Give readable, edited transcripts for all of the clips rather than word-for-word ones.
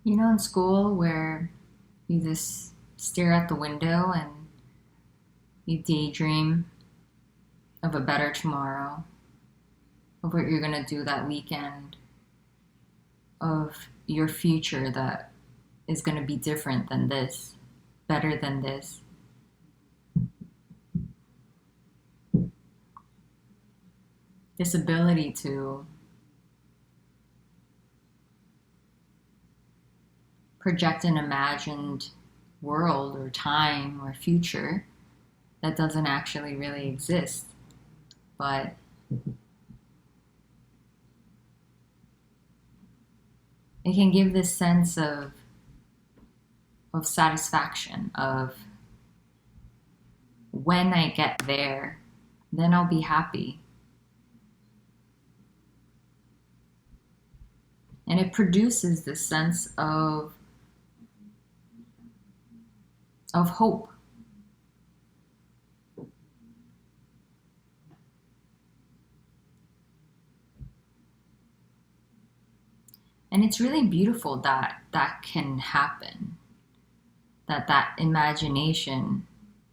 You know, in school where you just stare out the window and you daydream of a better tomorrow, of what you're going to do that weekend, of your future that is going to be different than this, better than this. This ability to project an imagined world or time or future that doesn't actually really exist, but it can give this sense of satisfaction of when I get there, then I'll be happy. And it produces this sense of hope. And it's really beautiful that that can happen, that that imagination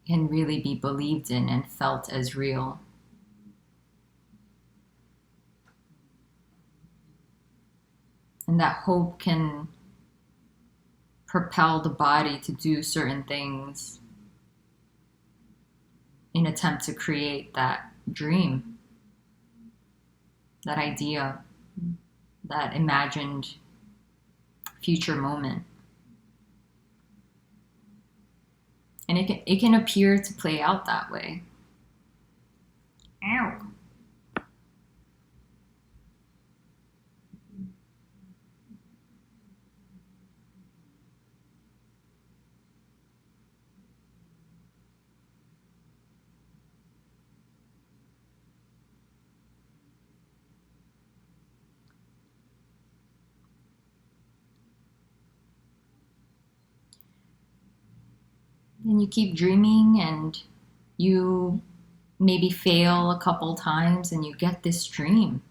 can really be believed in and felt as real. And that hope can propel the body to do certain things in attempt to create that dream, that idea, that imagined future moment. And it can appear to play out that way. Ow. And you keep dreaming and you maybe fail a couple times and you get this dream.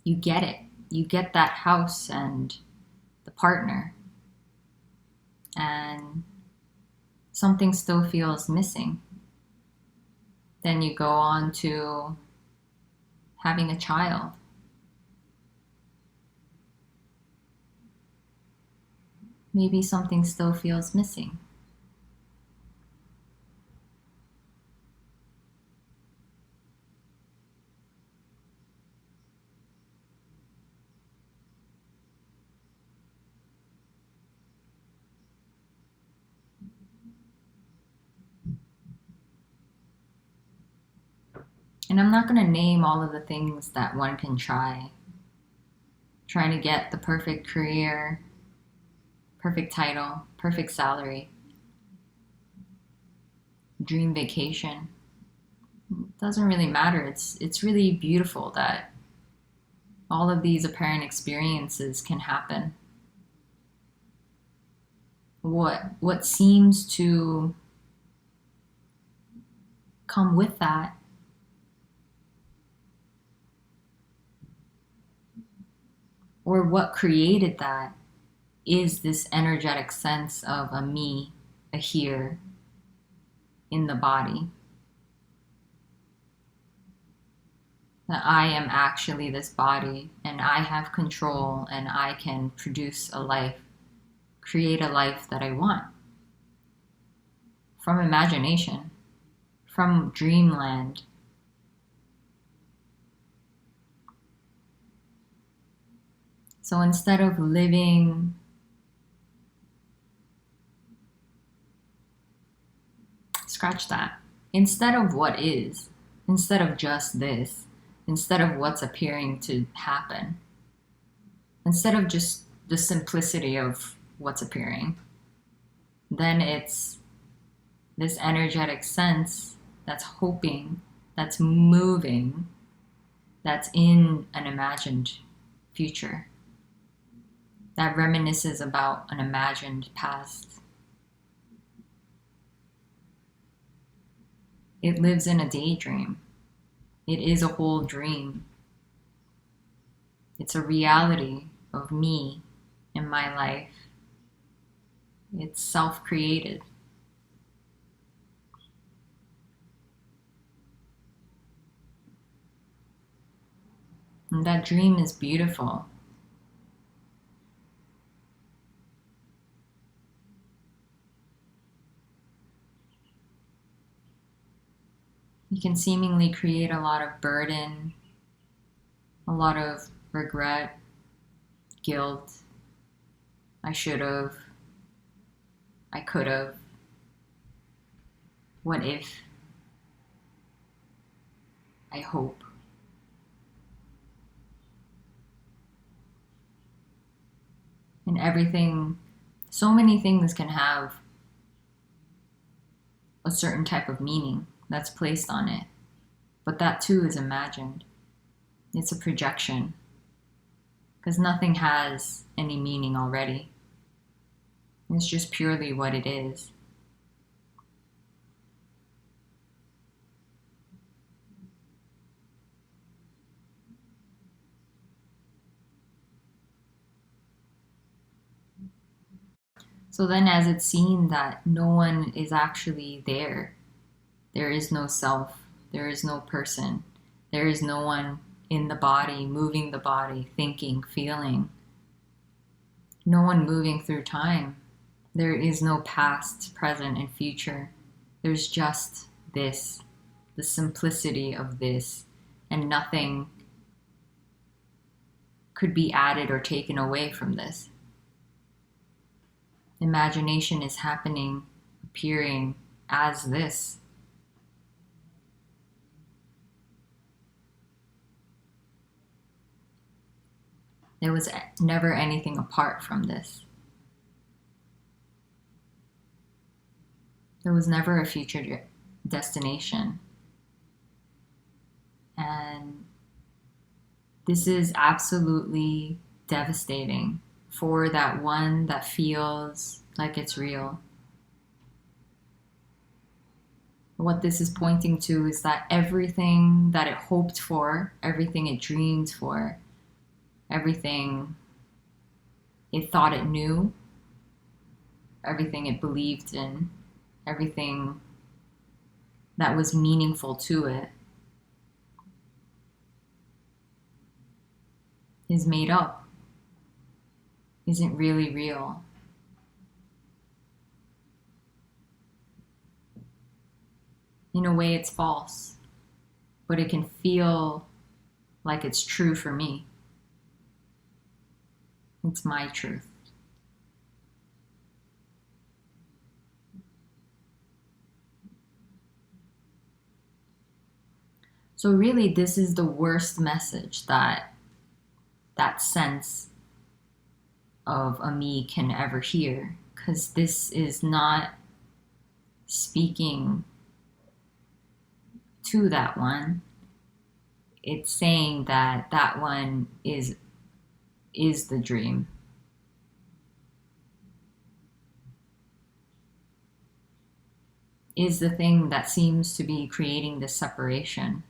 You get it. You get that house and the partner. And something still feels missing. Then you go on to having a child. Maybe something still feels missing. And I'm not going to name all of the things that one can try. Trying to get the perfect career, perfect title, perfect salary, dream vacation. It doesn't really matter. It's really beautiful that all of these apparent experiences can happen. What seems to come with that or what created that is this energetic sense of a me, a here in the body. That I am actually this body and I have control and I can produce a life, create a life that I want. From imagination, from dreamland. So instead of living scratch that. Instead of what is, instead of just this, instead of what's appearing to happen, instead of just the simplicity of what's appearing, then it's this energetic sense that's hoping, that's moving, that's in an imagined future, that reminisces about an imagined past. It lives in a daydream. It is a whole dream. It's a reality of me in my life It's self-created. And that dream is beautiful. You can seemingly create a lot of burden, a lot of regret, guilt. I should have. I could have. What if? I hope. And everything, so many things can have a certain type of meaning that's placed on it. But that too is imagined. It's a projection. Because nothing has any meaning already. It's just purely what it is. So then, as it's seen that no one is actually there, there is no self, there is no person, there is no one in the body, moving the body, thinking, feeling, no one moving through time. There is no past, present, and future. There's just this, the simplicity of this, and nothing could be added or taken away from this. Imagination is happening, appearing as this. There was never anything apart from this. There was never a future destination. And this is absolutely devastating for that one that feels like it's real. What this is pointing to is that everything that it hoped for, everything it dreamed for, everything it thought it knew, everything it believed in, everything that was meaningful to it is made up, isn't really real. In a way, it's false, but it can feel like it's true for me. It's my truth. So really, this is the worst message that sense of a me can ever hear, because this is not speaking to that one. It's saying that that one is the dream. Is the thing that seems to be creating this separation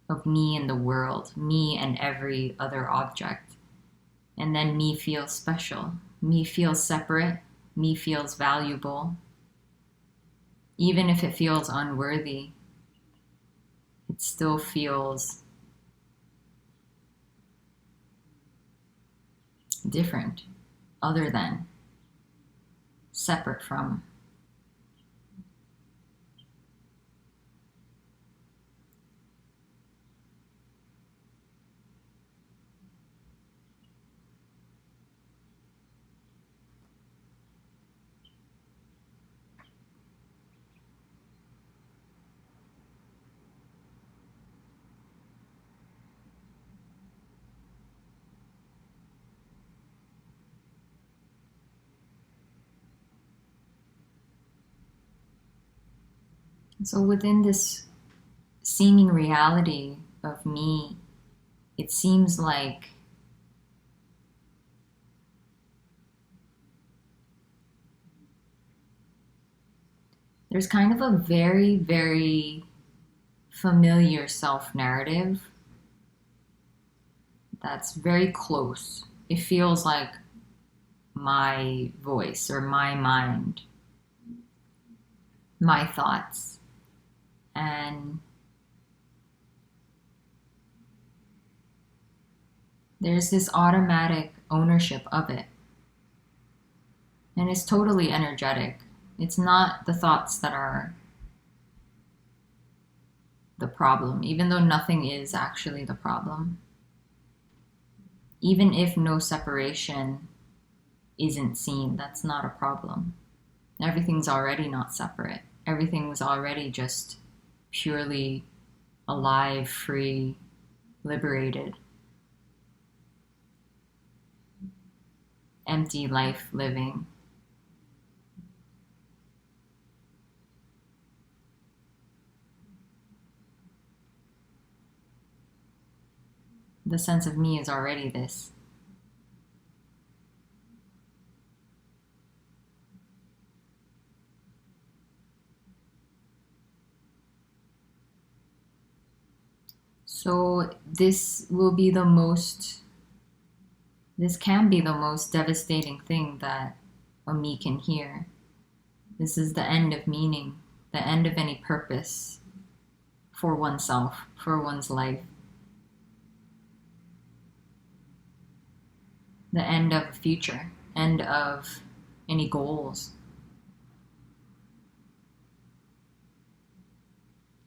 of me and the world, me and every other object. And then me feels special. Me feels separate. Me feels valuable. Even if it feels unworthy, it still feels different, other than, separate from. So within this seeming reality of me, it seems like there's kind of a very, very familiar self-narrative that's very close. It feels like my voice or my mind, my thoughts. And there's this automatic ownership of it. And it's totally energetic. It's not the thoughts that are the problem, even though nothing is actually the problem. Even if no separation isn't seen, that's not a problem. Everything's already not separate. Everything's already just purely alive, free, liberated, empty life living. The sense of me is already this. So this can be the most devastating thing that a me can hear. This is the end of meaning, the end of any purpose for oneself, for one's life. The end of the future, end of any goals,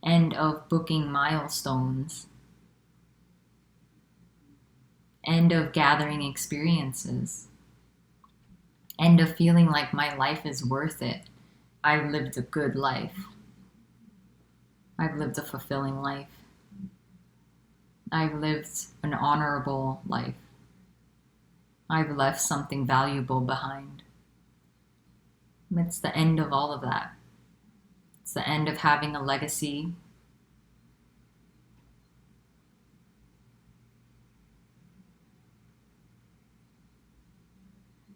end of booking milestones, end of gathering experiences, end of feeling like my life is worth it. I've lived a good life. I've lived a fulfilling life. I've lived an honorable life. I've left something valuable behind. It's the end of all of that. It's the end of having a legacy.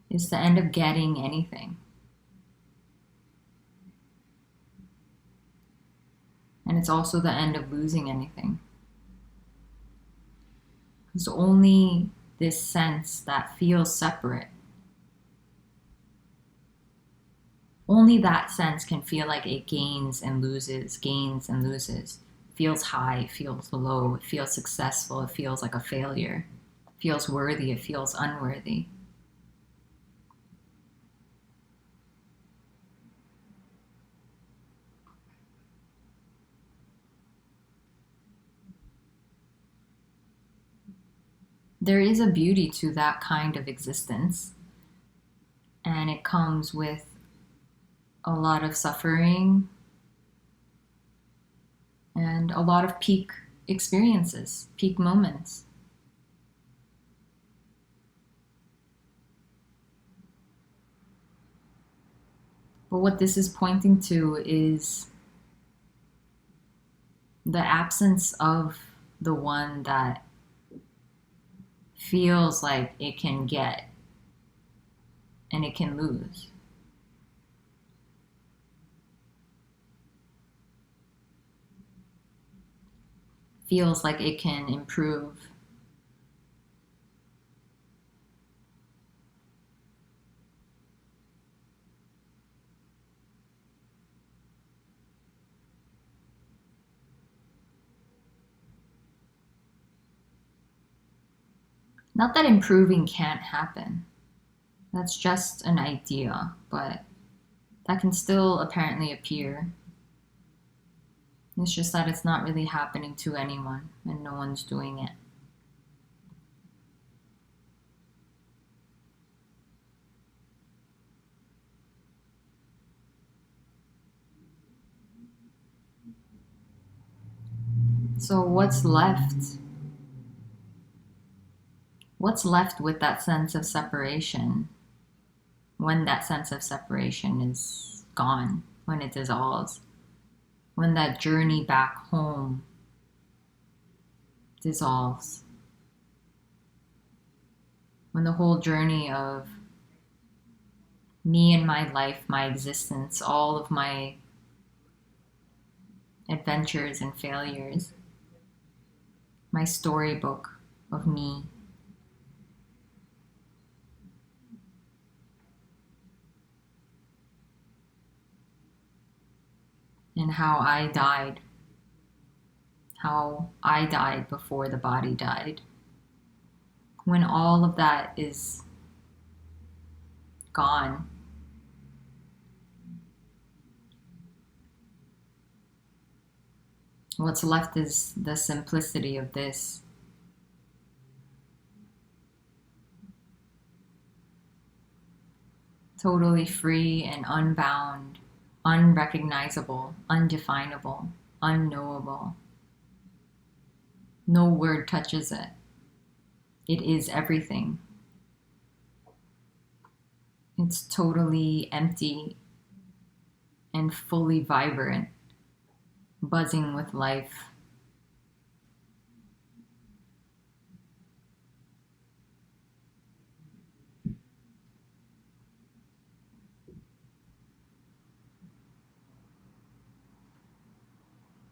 It's the end of getting anything. And it's also the end of losing anything. It's only this sense that feels separate. Only that sense can feel like it gains and loses, feels high, feels low, it feels successful, it feels like a failure, it feels worthy, it feels unworthy. There is a beauty to that kind of existence, and it comes with a lot of suffering and a lot of peak experiences, peak moments. But what this is pointing to is the absence of the one that feels like it can get and it can lose. Feels like it can improve. Not that improving can't happen. That's just an idea, but that can still apparently appear. It's just that it's not really happening to anyone and no one's doing it. So what's left? What's left with that sense of separation when that sense of separation is gone, when it dissolves, when that journey back home dissolves, when the whole journey of me and my life, my existence, all of my adventures and failures, my storybook of me, and how I died before the body died. When all of that is gone, what's left is the simplicity of this. Totally free and unbound, unrecognizable, undefinable, unknowable. No word touches it. It is everything. It's totally empty and fully vibrant, buzzing with life.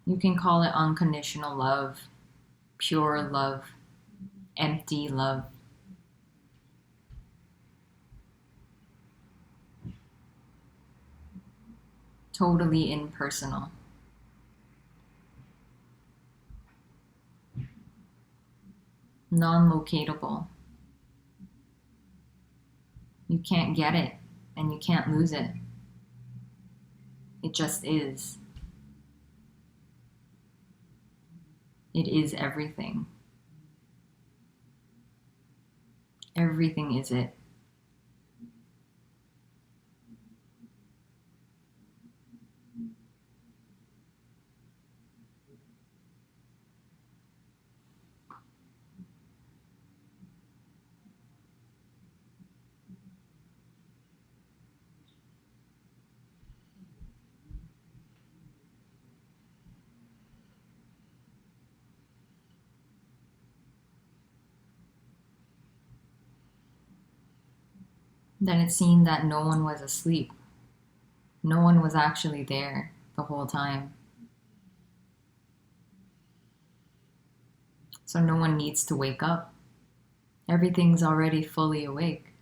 You can call it unconditional love, pure love, empty love. Totally impersonal. Non-locatable. You can't get it and you can't lose it. It just is. It is everything. Everything is it. Then it's seen that no one was asleep. No one was actually there the whole time. So no one needs to wake up. Everything's already fully awake.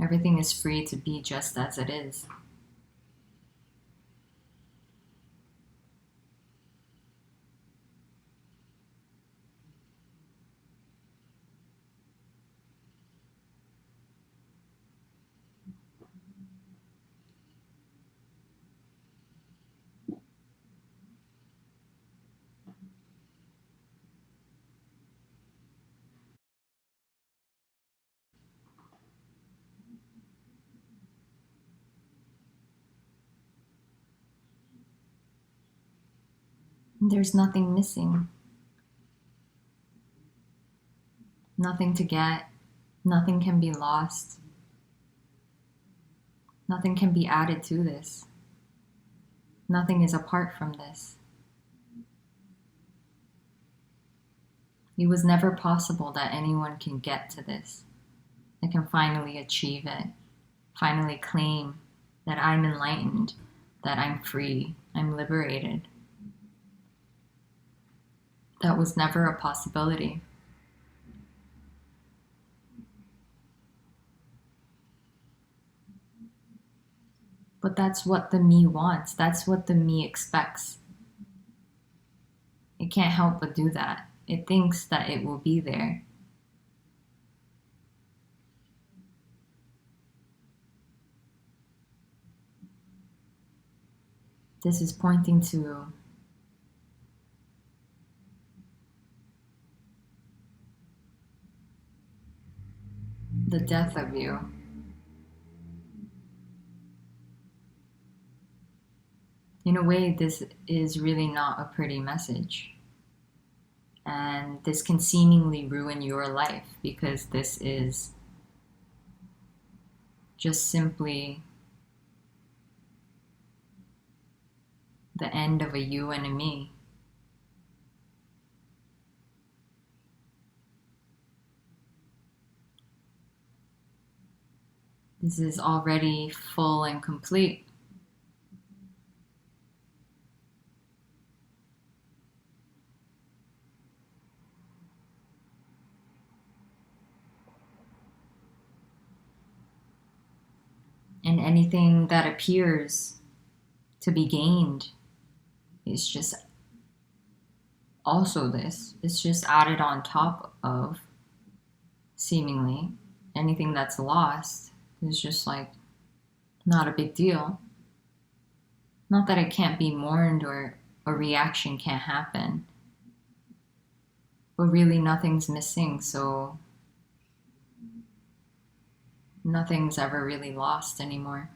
Everything is free to be just as it is. There's nothing missing. Nothing to get. Nothing can be lost. Nothing can be added to this. Nothing is apart from this. It was never possible that anyone can get to this. I can finally achieve it. Finally claim that I'm enlightened, that I'm free, I'm liberated. That was never a possibility. But that's what the me wants. That's what the me expects. It can't help but do that. It thinks that it will be there. This is pointing to the death of you. In a way, this is really not a pretty message. And this can seemingly ruin your life because this is just simply the end of a you and a me. This is already full and complete. anything that appears to be gained is just also this. It's just added on top of, seemingly, anything that's lost is just like not a big deal. Not that it can't be mourned or a reaction can't happen, but really nothing's missing, so nothing's ever really lost anymore.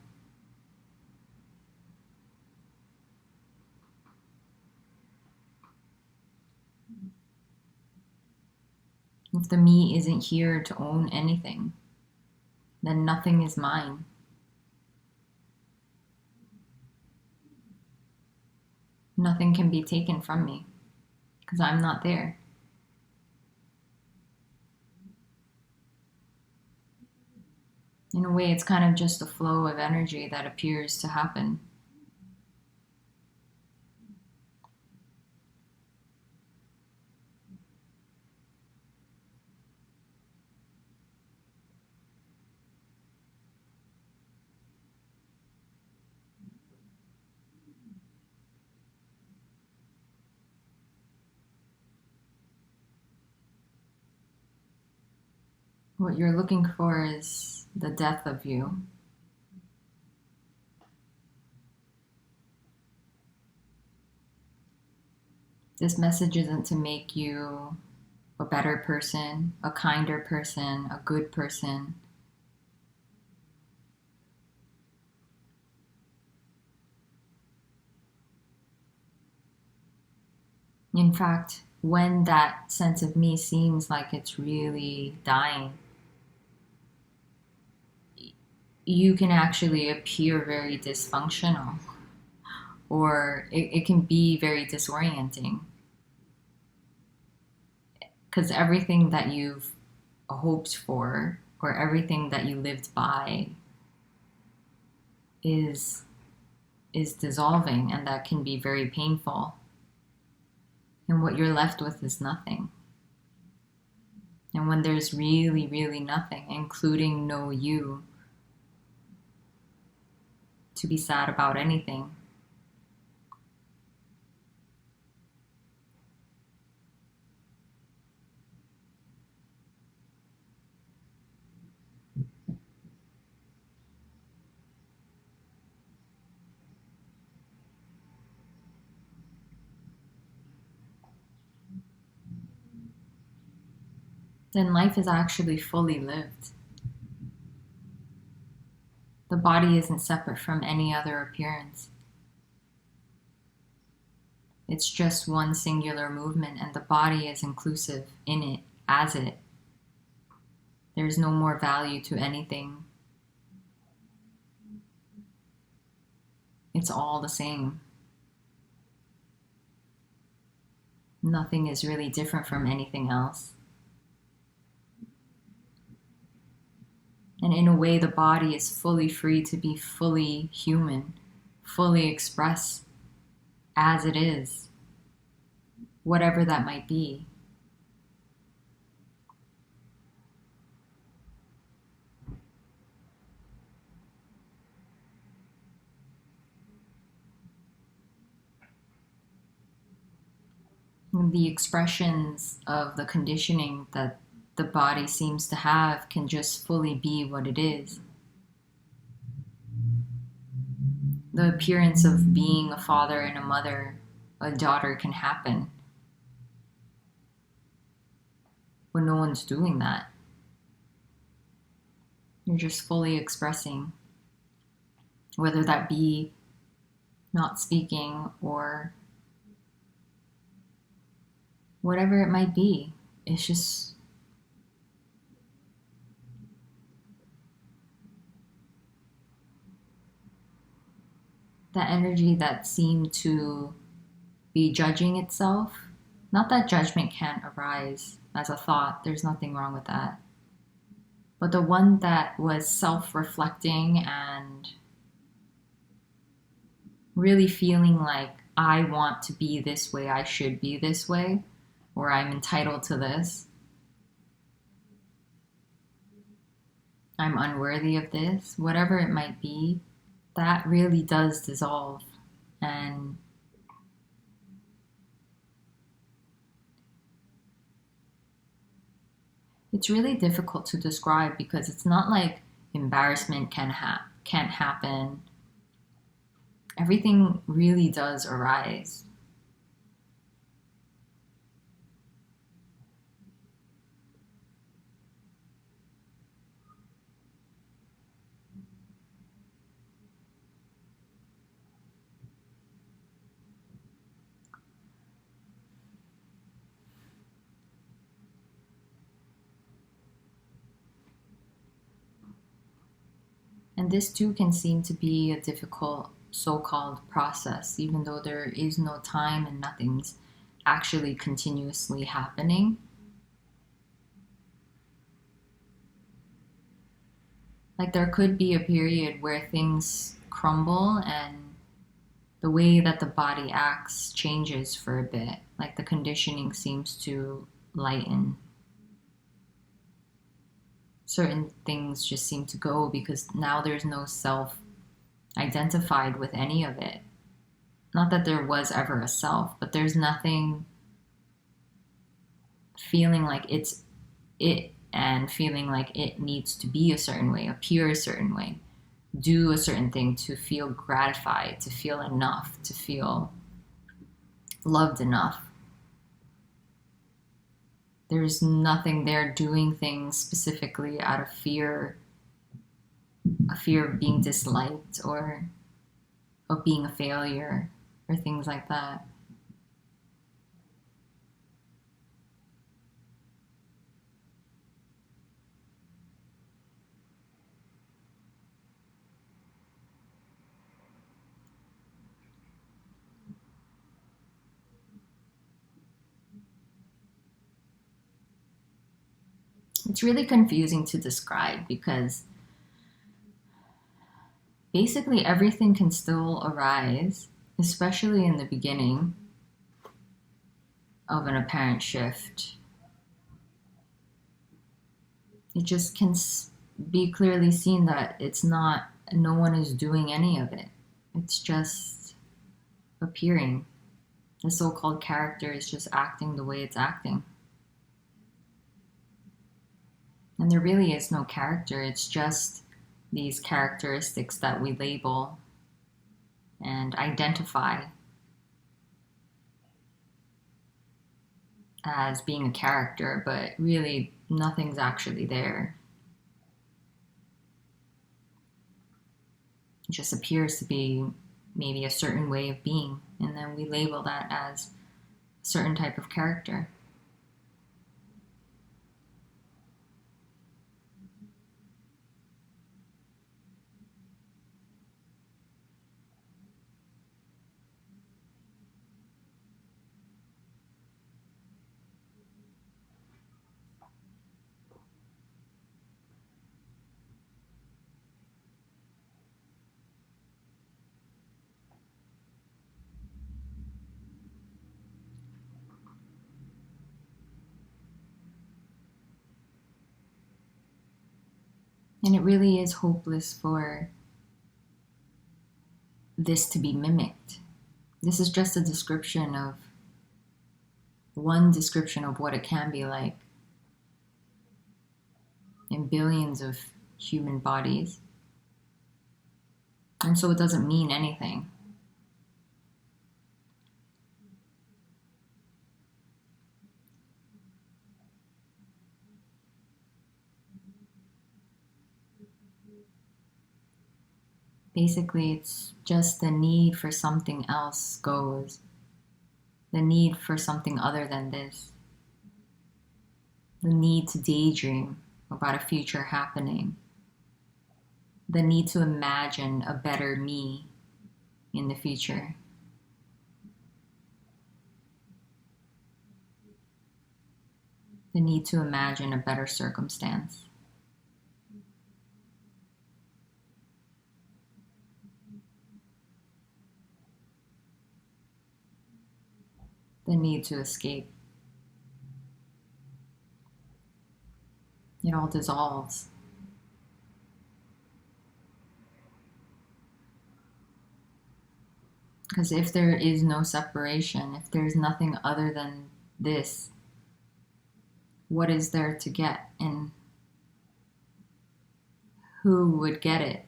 If the me isn't here to own anything, then nothing is mine. Nothing can be taken from me because I'm not there. In a way, it's kind of just a flow of energy that appears to happen. What you're looking for is the death of you. This message isn't to make you a better person, a kinder person, a good person. In fact, when that sense of me seems like it's really dying, you can actually appear very dysfunctional, or it can be very disorienting. Because everything that you've hoped for, or everything that you lived by, is dissolving, and that can be very painful. And what you're left with is nothing. And when there's really, really nothing, including no you, to be sad about anything, then life is actually fully lived. The body isn't separate from any other appearance. It's just one singular movement, and the body is inclusive in it, as it. There's no more value to anything. It's all the same. Nothing is really different from anything else. And in a way, the body is fully free to be fully human, fully express as it is, whatever that might be. The expressions of the conditioning that the body seems to have can just fully be what it is. The appearance of being a father and a mother, a daughter, can happen when no one's doing that. You're just fully expressing, whether that be not speaking or whatever it might be. It's just that energy that seemed to be judging itself. Not that judgment can't arise as a thought, there's nothing wrong with that. But the one that was self-reflecting and really feeling like, I want to be this way, I should be this way, or I'm entitled to this. I'm unworthy of this, whatever it might be, that really does dissolve. And it's really difficult to describe because it's not like embarrassment can't happen. Everything really does arise. And this too can seem to be a difficult so called process, even though there is no time and nothing's actually continuously happening. Like there could be a period where things crumble and the way that the body acts changes for a bit. Like the conditioning seems to lighten. Certain things just seem to go because now there's no self identified with any of it. Not that there was ever a self, but there's nothing feeling like it's it and feeling like it needs to be a certain way, appear a certain way, do a certain thing to feel gratified, to feel enough, to feel loved enough. There's nothing there doing things specifically out of fear, a fear of being disliked or of being a failure or things like that. It's really confusing to describe because basically everything can still arise, especially in the beginning of an apparent shift. It just can be clearly seen that it's not, no one is doing any of it. It's just appearing. The so called character is just acting the way it's acting. And there really is no character, it's just these characteristics that we label and identify as being a character, but really nothing's actually there. It just appears to be maybe a certain way of being, and then we label that as a certain type of character. And it really is hopeless for this to be mimicked. This is just a description of one description of what it can be like in billions of human bodies. And so it doesn't mean anything. Basically, it's just the need for something else goes. The need for something other than this. The need to daydream about a future happening. The need to imagine a better me in the future. The need to imagine a better circumstance. The need to escape. It all dissolves. Because if there is no separation, if there's nothing other than this, what is there to get? And who would get it?